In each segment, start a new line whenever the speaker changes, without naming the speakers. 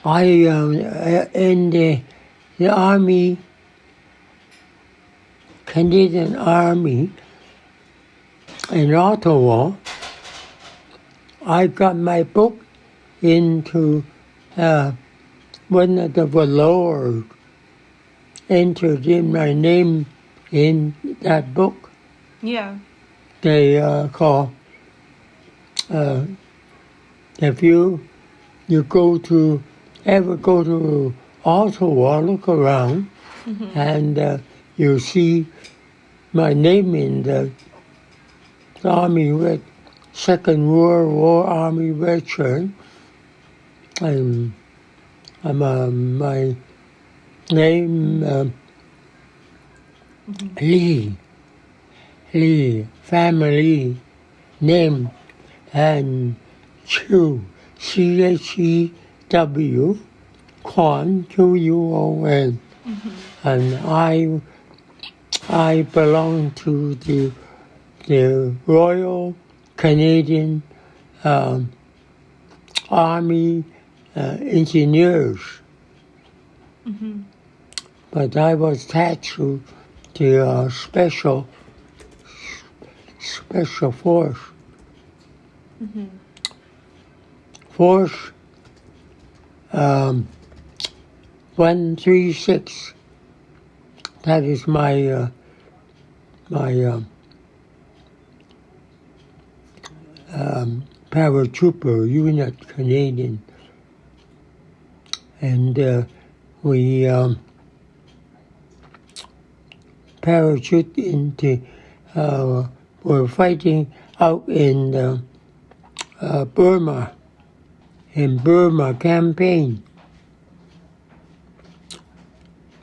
I in the Army, Canadian Army in Ottawa. I got my book into one of the velour entered in my name in that book.
Yeah.
They call if you ever go to Ottawa, look around, and you see my name in the Army Second World War Army veteran. I'm my name Lee, family name, and Chew, Chew, Quan, Quon, and I belong to the Royal Canadian Army Engineers. But I was attached to the special force. Force 136. That is my paratrooper unit, Canadian, and we parachute into. We're fighting out in Burma. In Burma campaign,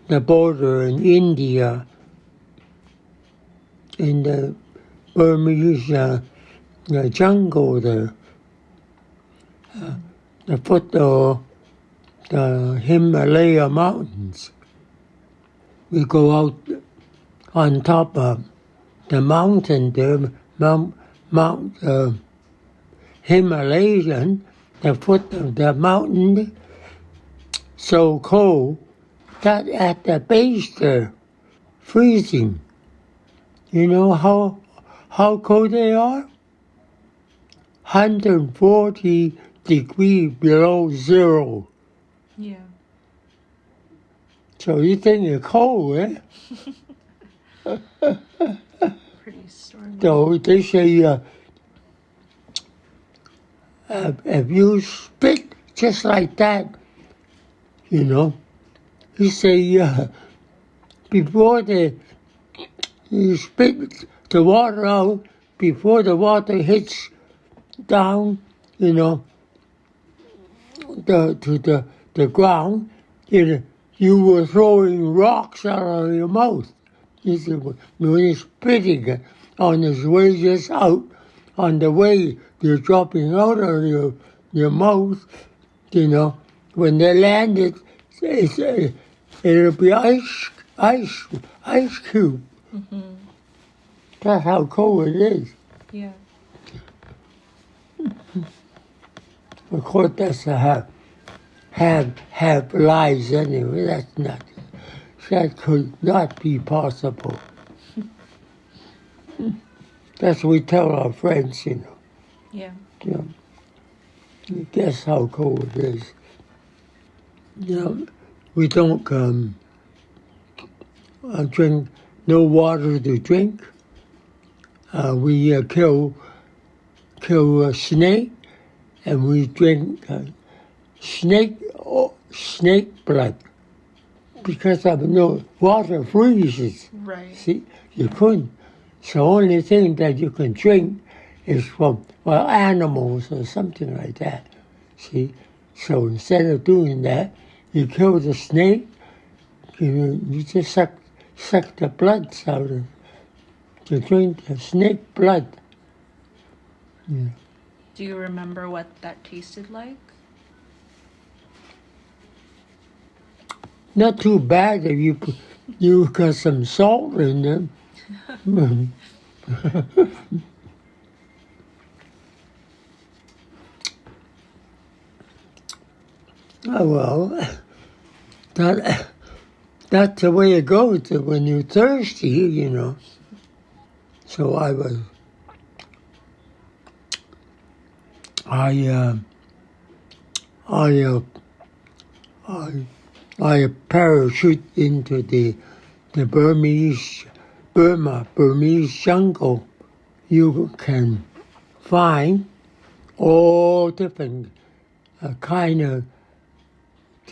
the border in India, in the Burmese the jungle there, the foot of the Himalaya mountains. We go out on top of the mountain there, Mount Himalayan, the foot of the mountain, so cold that at the base there, freezing. You know how cold they are? 140 degrees below zero.
Yeah.
So you think it's cold, eh?
Pretty stormy.
So they say if you spit just like that, you know, you say before you spit the water out, before the water hits down, you know, to the ground, you were throwing rocks out of your mouth. You see, when you're spitting on its way just out, on the way you're dropping out of your mouth, you know, when they land it, it'll be ice cube. That's how cold it is.
Yeah.
Of course, that's a have lies anyway. That could not be possible. That's what we tell our friends, you know.
Yeah.
You know, guess how cold it is. You know, we don't drink no water to drink. We kill a snake, and we drink snake blood because of no water freezes.
Right.
See, you couldn't. So the only thing that you can drink is from animals or something like that. See, so instead of doing that, you kill the snake. You just suck the blood out of it. To drink the snake blood. Yeah.
Do you remember what that tasted like?
Not too bad if you got some salt in them. Oh, well, that's the way it goes when you're thirsty, you know. So I I, I parachute into the Burmese jungle. You can find all different kind of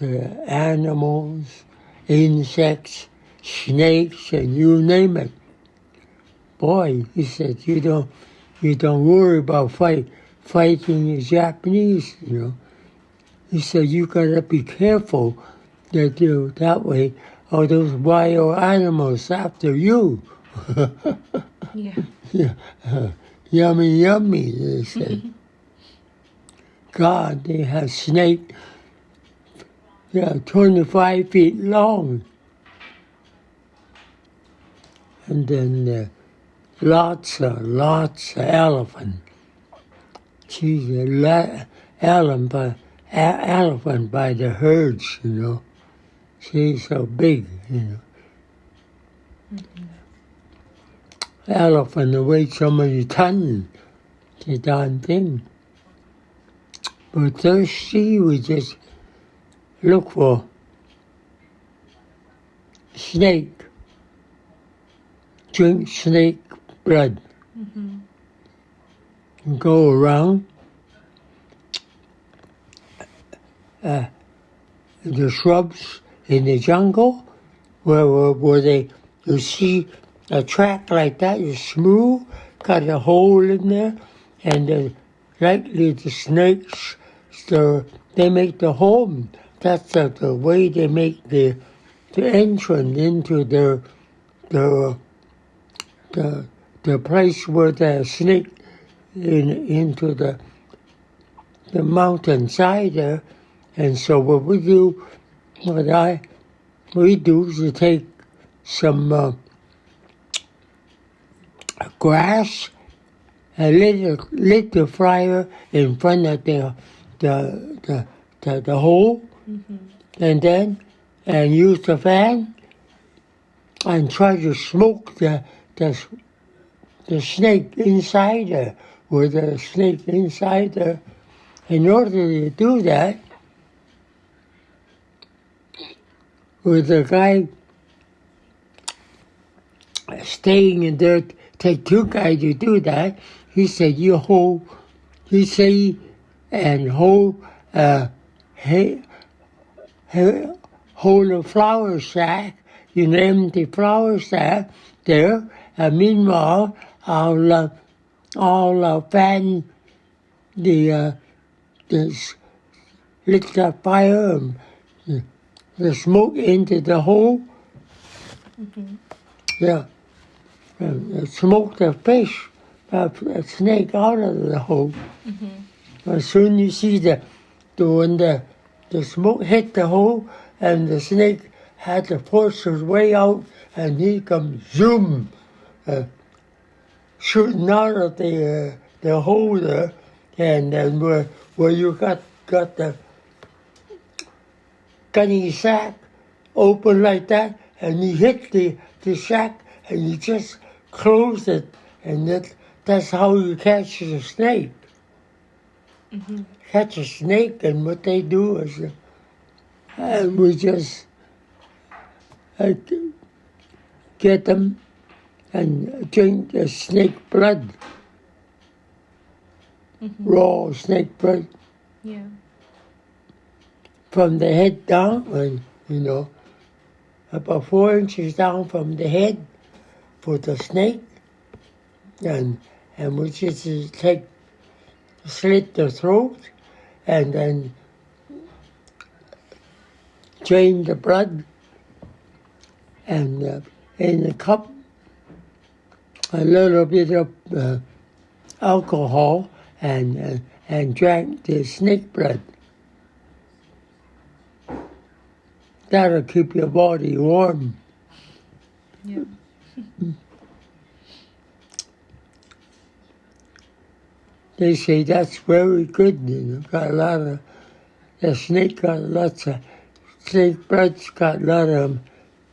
animals, insects, snakes, and you name it. Boy, he said, you don't worry about fighting the Japanese, you know. He said, you gotta be careful that way, or those wild animals after you.
Yeah.
Yeah, yummy, yummy, they said. God, they have snake, 25 feet long. And then lots of elephant. She's elephant by the herds, you know. She's so big, you know. Elephant weighs so many tons, the darn thing. But thirsty, we just look for snake, drink snake blood, and go around the shrubs in the jungle where you see a track like that, is smooth, got a hole in there, and likely the snakes, they make the home. That's the way they make the entrance into the place where the snake into the mountainside there. And so what we do is to take some grass and lit the fire in front of the hole, and use the fan and try to smoke the snake inside there, with the snake inside there. In order to do that, with the guy staying in there, take two guys to do that. He said, hold a flour sack, an empty flour sack there, and meanwhile, I'll fan lit the fire and the smoke into the hole. Yeah. Smoke the fish, a snake out of the hole. As soon as you see when the smoke hit the hole and the snake had to force his way out, and he comes zoom, shooting out of the hole there, and then where you got the gunny sack open like that, and he hit the sack, and you just close it, and that's how you catch the snake. Catch a snake, and what they do is, and we just get them and drink the snake blood, raw snake blood.
Yeah.
From the head down, and about 4 inches down from the head for the snake, and we just slit the throat, and then drain the blood, and in a cup, a little bit of alcohol, and drank the snake blood. That'll keep your body warm.
Yeah.
They say that's very good, got a lot of the snake snake blood's got a lot of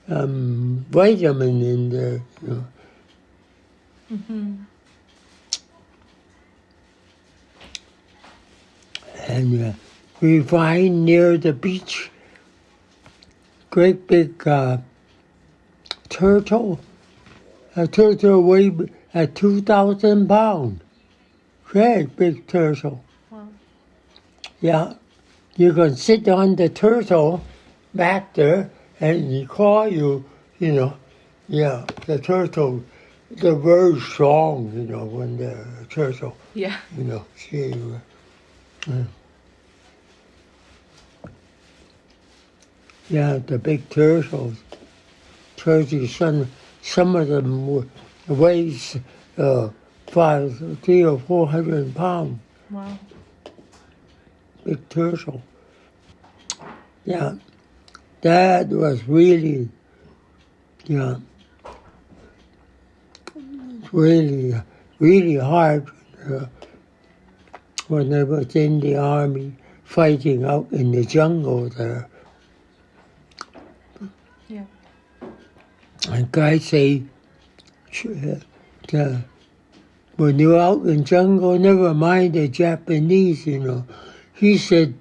vitamin in there, you know.
Mm-hmm.
And we find near the beach great big turtle. A turtle weighed 2,000 pounds. Great big turtle.
Wow.
Yeah. You can sit on the turtle back there and he call you, you know. Yeah, the turtle, they're very strong, you know, when the turtle,
Yeah.
you know, see. Yeah, the big turtles. Some of them weighs 300 or 400 pounds.
Wow.
Big turtle. Yeah, that was really, yeah, really hard when I was in the army fighting out in the jungle there.
Yeah.
And guys say, when you're out in jungle, never mind the Japanese, you know. He said,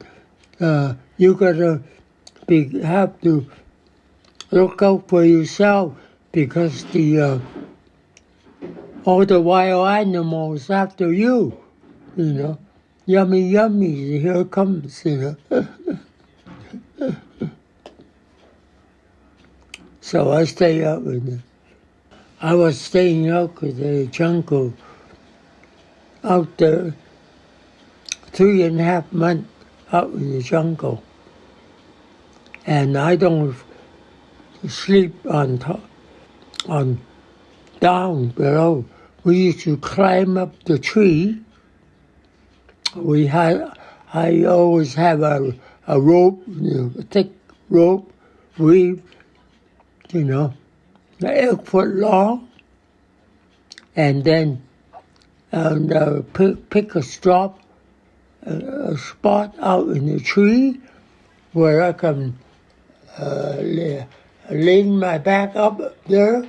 you gotta have to look out for yourself because all the wild animals after you, you know. Yummy, yummy, here comes, you know. So I stay out in the, I was staying out in the jungle out there 3.5 months out in the jungle. And I don't sleep on top, on down below. We used to climb up the tree. I always have a rope, you know, a thick rope, weave, you know, 8 foot long, and then pick a spot out in the tree where I can lean my back up there,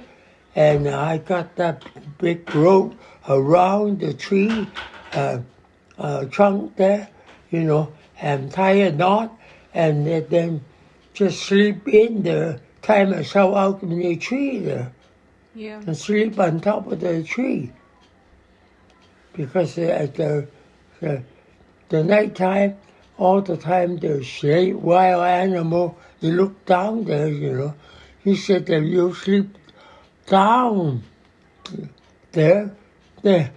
and I got that big rope around the tree trunk there, you know, and tie a knot, and then just sleep in there, tie myself out in the tree there,
Yeah.
and sleep on top of the tree. Because at the nighttime, all the time there's wild animal, you look down there, you know. He said that you sleep down there, the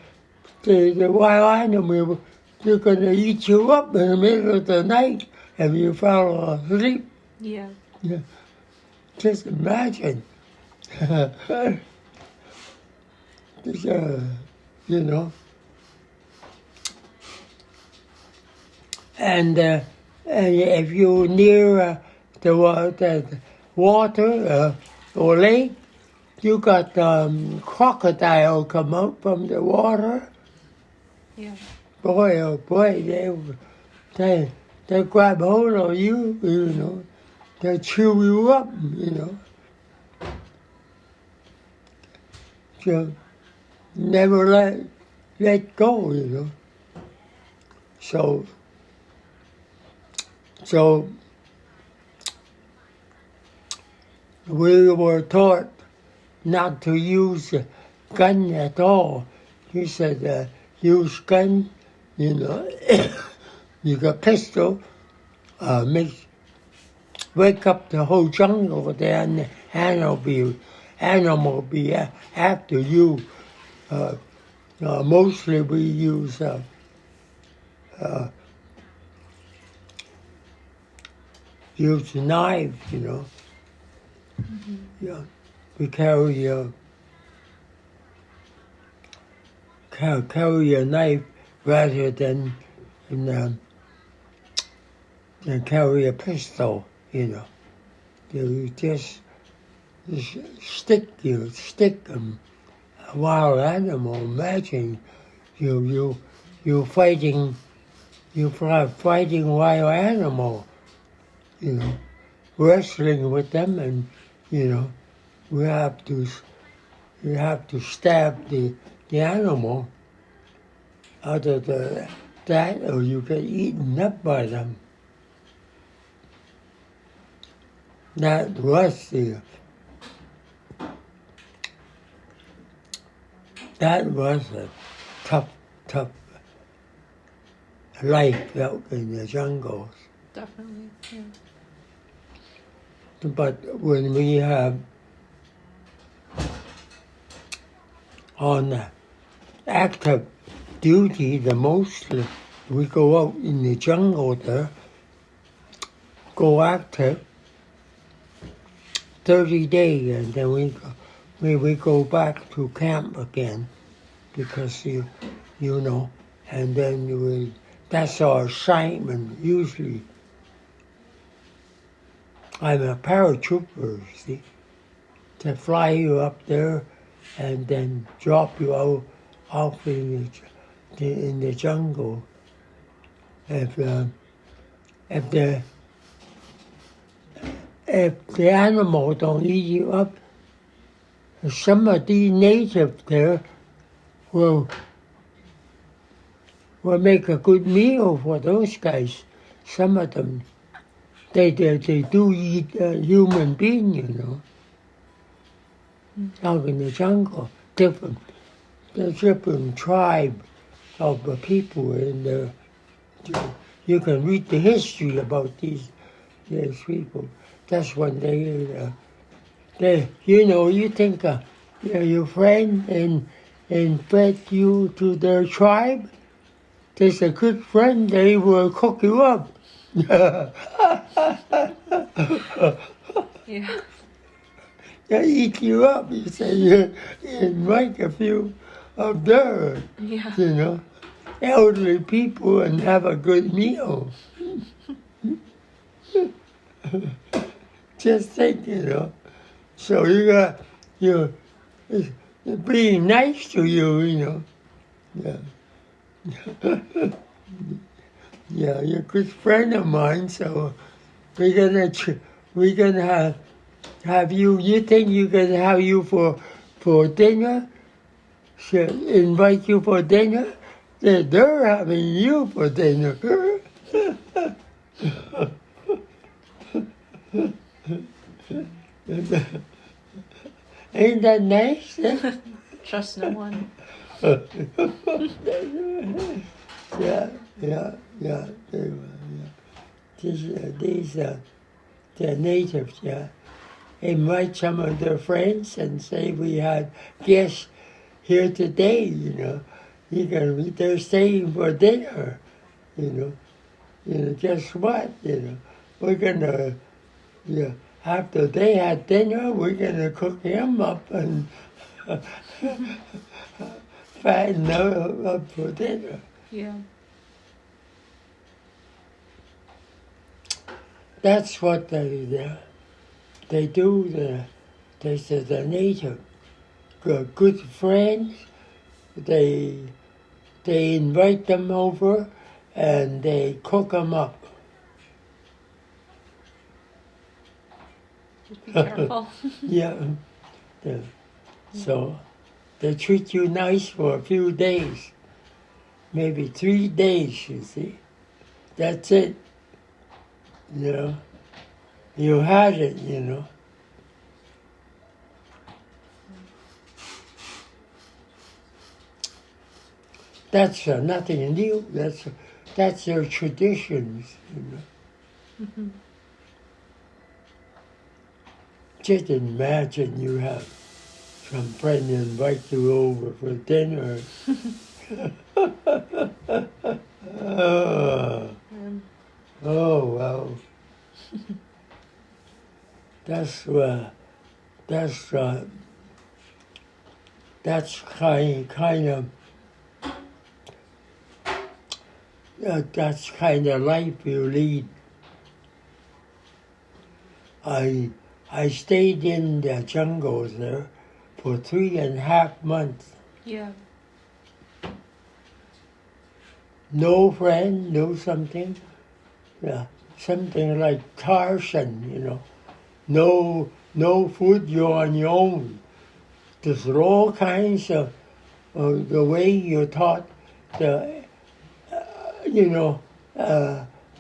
wild animal, they're going to eat you up in the middle of the night if you fall asleep.
Yeah.
Yeah. Just imagine. You know. And if you're near the water or lake, you got crocodile come out from the water.
Yeah.
Boy, oh boy, they grab hold of you, you know. They chew you up, you know. So never let go, you know. So we were taught not to use a gun at all. He said, use gun, you know. You got pistol, wake up the whole jungle over there, and the animal be after you. Mostly we use knives, you know.
Mm-hmm.
Yeah, we carry a knife rather than carry a pistol, you know. You just stick a wild animal. Imagine you're fighting you are fighting wild animal, you know, wrestling with them, and you know, we have to you have to stab the animal out of that, or you get eaten up by them. That was a tough life out in the jungles.
Definitely. Yeah.
But when we have on active duty, the mostly we go out in the jungle there, go active 30 days, and then we go back to camp again, because you know, and then that's our assignment usually. I'm a paratrooper, see, to fly you up there and then drop you out off in the jungle. If the animal don't eat you up, some of the natives there will make a good meal for those guys. Some of them, they do eat human being, you know, out in the jungle. The different tribe of the people in there. You can read the history about these people. That's when you know, you think your friend and fed you to their tribe. There's a good friend, they will cook you up.
Yeah.
They eat you up. You say you invite a few of their,
Yeah.
you know, elderly people and have a good meal. Just think, you know. So you're being nice to you, you know. Yeah. Yeah, you're a good friend of mine, so we're gonna have you. You think you can have you for dinner? Should invite you for dinner? They're having you for dinner. Ain't that nice?
Trust no one.
Yeah. They were, yeah. These the natives, yeah. Invite some of their friends and say we had guests here today, you know. They're staying for dinner, you know. Guess what, you know. We're gonna, yeah, after they had dinner, we're gonna cook him up and fatten him up for dinner.
Yeah.
That's what they do. They say the native good friends. They invite them over, and they cook them up.
Just be careful.
Yeah. So they treat you nice for a few days, maybe 3 days. You see, that's it. You know, you had it. You know. That's nothing new. That's their traditions. You know.
Mm-hmm.
Just imagine you have some friend invite you over for dinner. Oh well. That's kind of that's kind of life you lead. I stayed in the jungles there for 3.5 months.
Yeah.
no friend, no something. Yeah, something like Tarzan, you know. No food, you're on your own. There's all kinds of the way you're taught, the you know,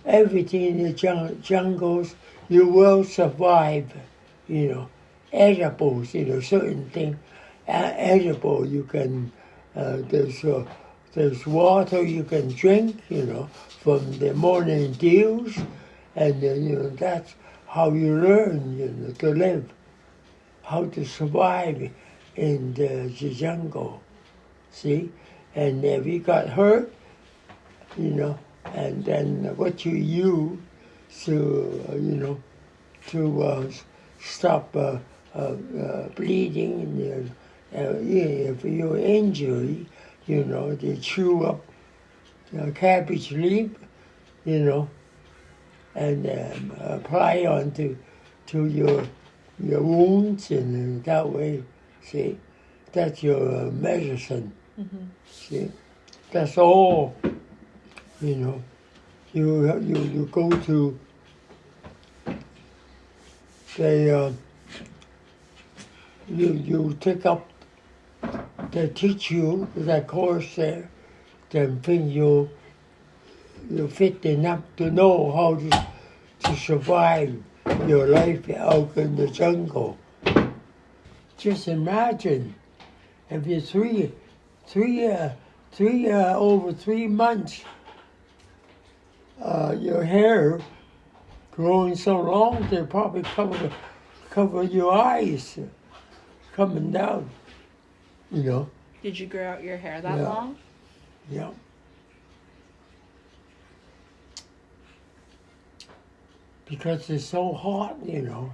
everything in the jungles, you will survive, you know. Edibles, you know, certain thing, edible, you can, there's water you can drink, you know, from the morning dews, and then, you know, that's how you learn, you know, to live, how to survive in the jungle, see? And if you got hurt, you know, and then what you use to, you know, to stop bleeding, and if you're injured, you know, they chew up cabbage leaf, you know, and apply onto your wounds, and that way, see, that's your medicine. See, that's all. You know, you go to they you take up, they teach you that course there, then think you're fit enough to know how to survive your life out in the jungle. Just imagine if you're over 3 months, your hair growing so long they probably cover your eyes coming down, you know.
Did you grow out your hair that
Yeah.
long?
Yeah. Because it's so hot, you know.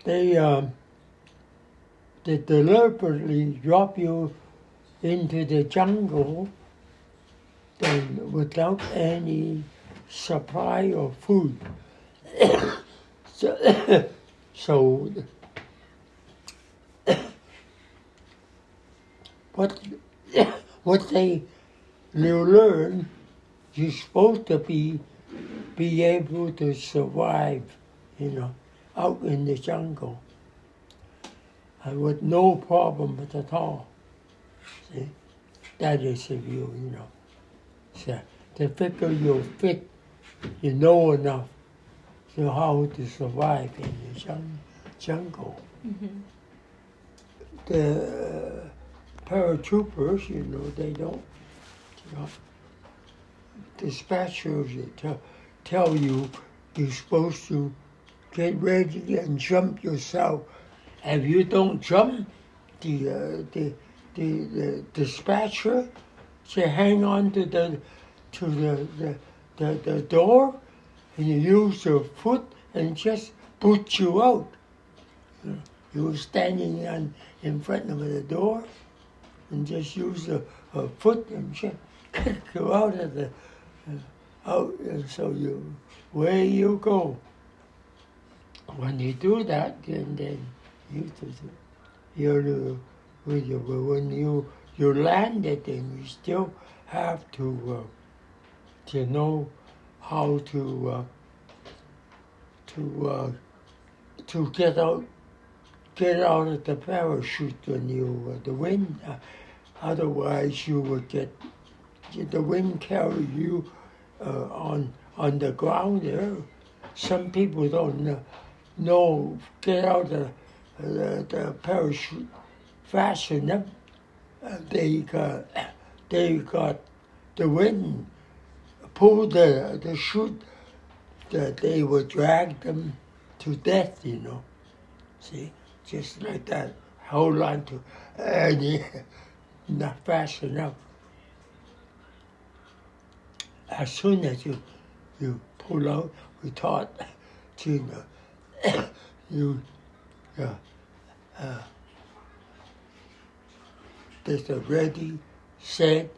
They deliberately drop you into the jungle then without any supply of food. So what you learn, you're supposed to be able to survive, you know, out in the jungle, and with no problem at all. See, that is if you know, so the figure you're fit, you know enough to how to survive in the jungle.
Mm-hmm.
The paratroopers, you know, they don't, you know, dispatchers tell you you're supposed to get ready and jump yourself. If you don't jump, the dispatcher say hang on to the door, and you use your foot and just put you out. You're standing in front of the door, and just use a foot and just kick you out of the out, and so where you go. When you do that, then when you landed, then you still have to know how to get out of the parachute when the wind. Otherwise, you would get the wind carry you on the ground there. Some people don't know get out of the parachute fast enough. They got the wind pull the chute, that they would drag them to death, you know. See, just like that. Hold on to, and not fast enough. As soon as you pull out, we taught to you there's a ready, set,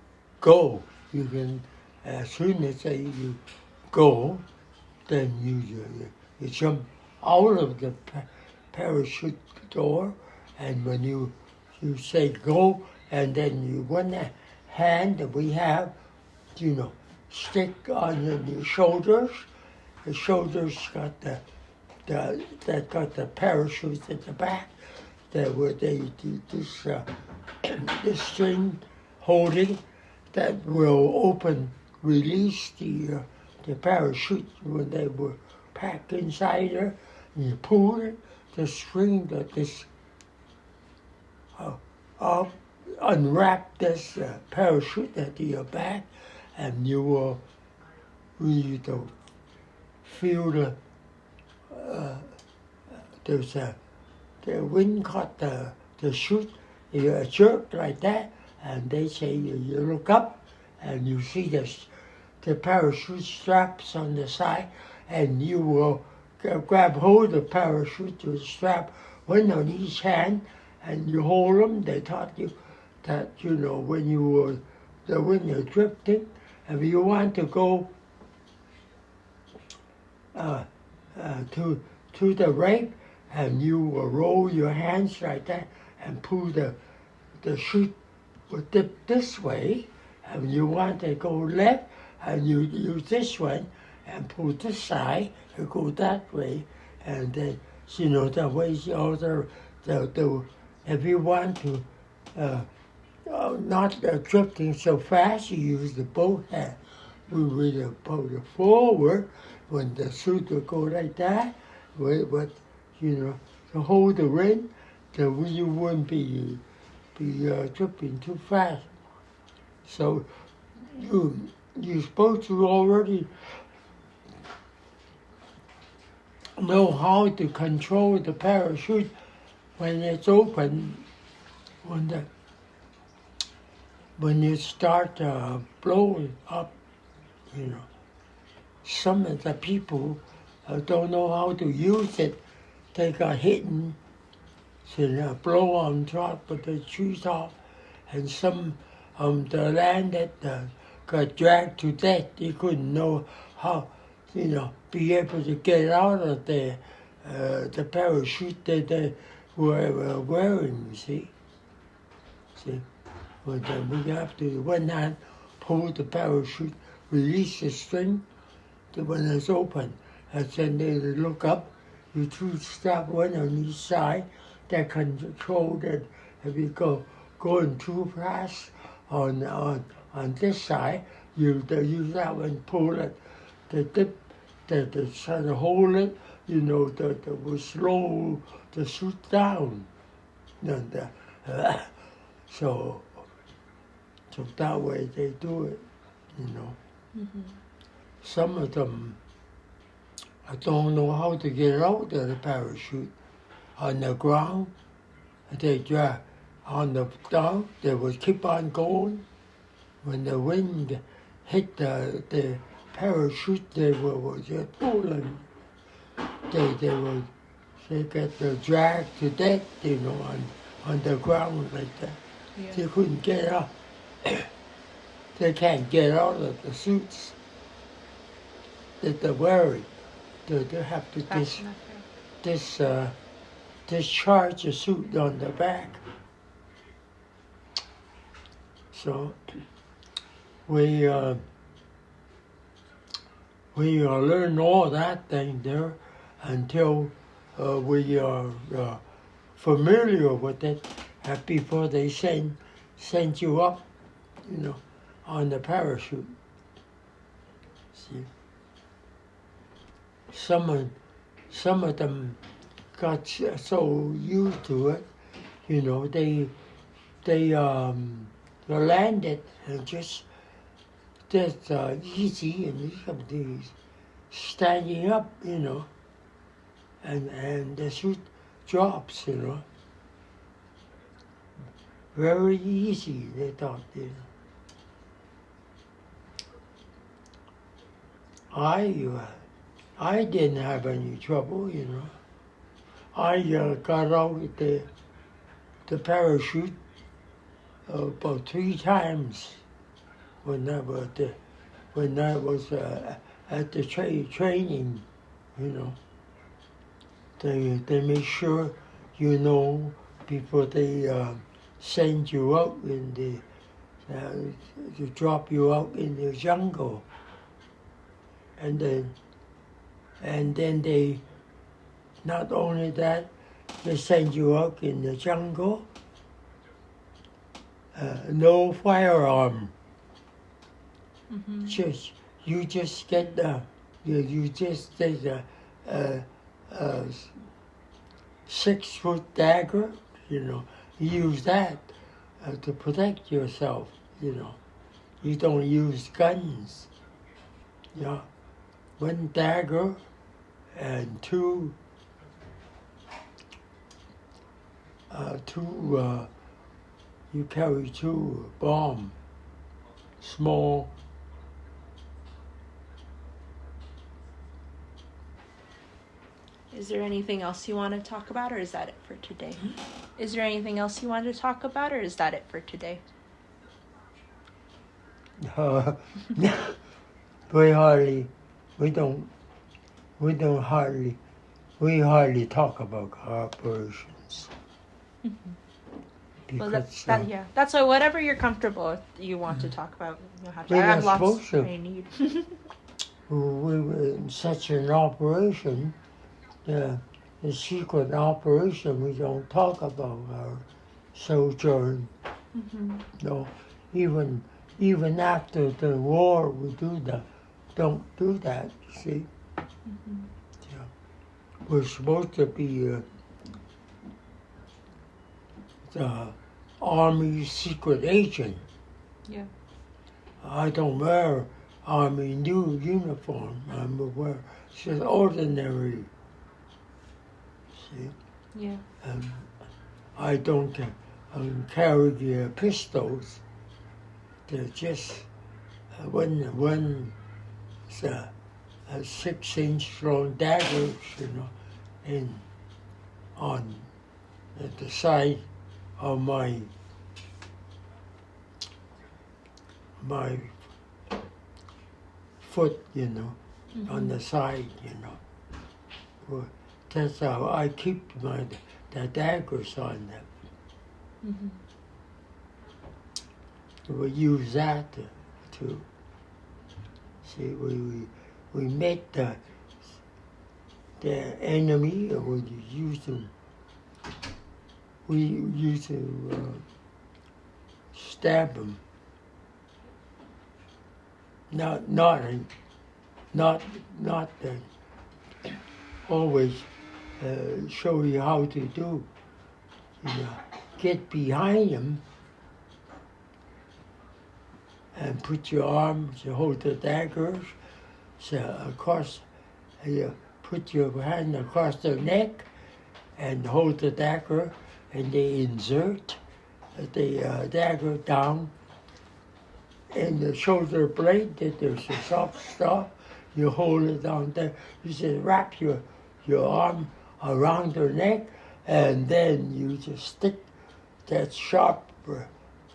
go. You can, as soon as you go, then you jump out of the parachute door, and when you say go, and then you one hand that we have, stick on your shoulders. The shoulders got that got the parachute at the back. There were this this string holding that will open, release the parachute when they were packed inside there. And you pull it, the string that this unwrap this parachute at your back, and you will really feel the wind caught the chute. You jerk like that, and they say you look up, and you see the parachute straps on the side, and you will grab hold of the parachute to the strap, one on each hand, and you hold them. They taught you that, when you're drifting, if you want to go to the right, and you will roll your hands like that and pull the chute will dip this way, and you want to go left, and you use this one and pull this side and go that way, and then that way if you want to not drifting so fast, you use the both hand. We will pull it forward when the chute will go like that, but to hold the wind, so you wouldn't be drifting too fast. So you're supposed to already know how to control the parachute when it's open, when you start blowing up. Some of the people don't know how to use it. They got hidden, blow on top of the treetop, and some the land that got dragged to death. They couldn't know how, be able to get out of the parachute that they were wearing. See, but we have to one hand pull the parachute, release the string, when it's open, and then they look up. You two strap one on each side that can control that if you going too fast on this side, you use that one, pull it, the dip, the try to hold it, that will slow the chute down. And so that way they do it,
Mm-hmm.
Some of them, I don't know how to get out of the parachute. On the ground, they drag. On the down, they would keep on going. When the wind hit the parachute, they were just pulling. They get dragged to death, on the ground like that.
Yeah.
They couldn't get out. They can't get out of the suits that they're wearing. They have to
Fasten up,
discharge the suit on the back. So we learn all that thing there until we are familiar with it before they send you up, on the parachute. See, some of them got so used to it, they landed and just easy, and they standing up, and the chute drops, very easy, they thought, I didn't have any trouble, I got out with the parachute about 3 times when I was at the training, They make sure before they send you out in to drop you out in the jungle, and then they, not only that, they send you out in the jungle, no firearm.
Mm-hmm.
You just get you just take a 6-foot dagger, you use that to protect yourself, You don't use guns, yeah. 1 dagger and two you carry 2 bombs, small.
Is there anything else you want to talk about, or is that it for today? Is there anything else you want to talk about, or is that it for today?
We hardly talk about operations.
Well,
Because,
that's why whatever you're comfortable with, you want to talk about. You have to.
We're
I have
not
lots
supposed to.
I need.
we were in such an operation, a secret operation, we don't talk about our sojourn.
Mm-hmm.
No, even after the war, we don't do that. You see,
Mm-hmm.
we're supposed to be the Army secret agent.
Yeah.
I don't wear Army new uniform. I'm wear just ordinary. See,
Yeah.
I don't carry the pistols. They're just one is a 6-inch long dagger, at the side of my foot,
Mm-hmm.
on the side, Well, that's how I keep the daggers on them.
Mm-hmm.
We use that to see we met the enemy, and we use them. We used to stab them. Not always show you how to do. Get behind them and put your arms, you hold the daggers, across, you put your hand across their neck and hold the dagger, and they insert the dagger down in the shoulder blade. That there's a soft spot. You hold it down there. You just wrap your arm around their neck, and then you just stick that sharp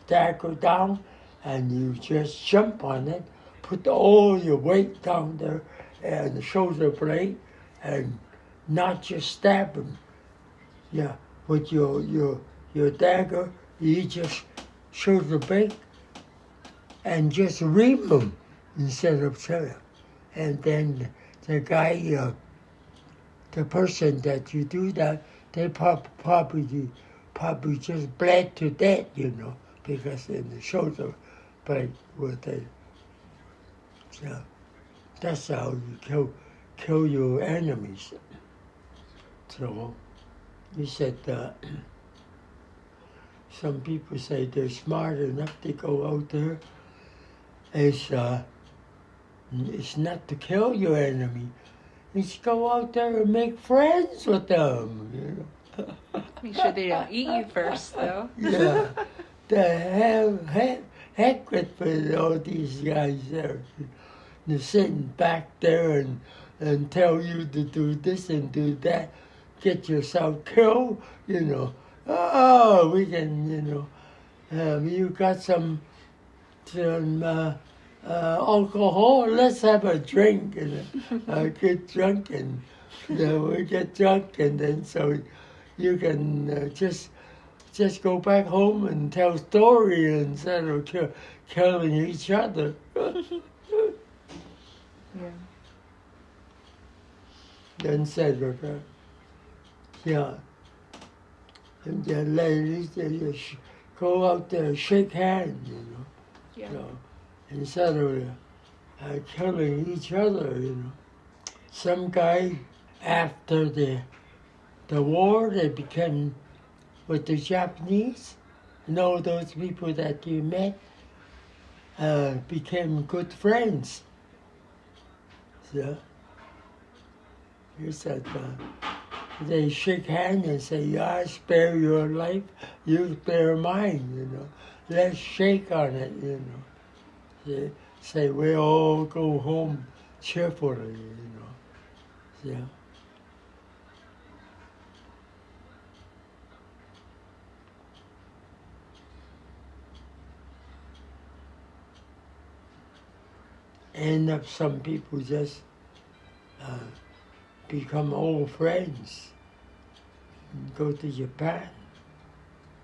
dagger down, and you just jump on it, put all your weight down there and the shoulder blade, and not just stab them. Yeah, with your dagger, you just shoulder blade and just ream them instead of telling. And then the guy, the person that you do that, they probably just bled to death, because in the shoulder blade with it. So that's how you kill your enemies. So you said some people say they're smart enough to go out there. It's not to kill your enemy. It's go out there and make friends with them.
Make sure they don't eat you first, though.
Yeah. The heck with all these guys there. They're sitting back there and tell you to do this and do that. Get yourself killed, Oh, we can, you got some alcohol, let's have a drink and get drunk, and we get drunk, and then so you can just just go back home and tell story instead of killing each other.
Yeah.
Instead of yeah. And the ladies, they just go out there and shake hands, you know.
Yeah.
So, instead of killing each other, you know. Some guy, after the war, they became with the Japanese. You know, those people that you met became good friends. So, you said, they shake hands and say, I spare your life, you spare mine, you know. Let's shake on it, you know. They say we all go home cheerfully, you know. Yeah. And some people just become old friends and go to Japan.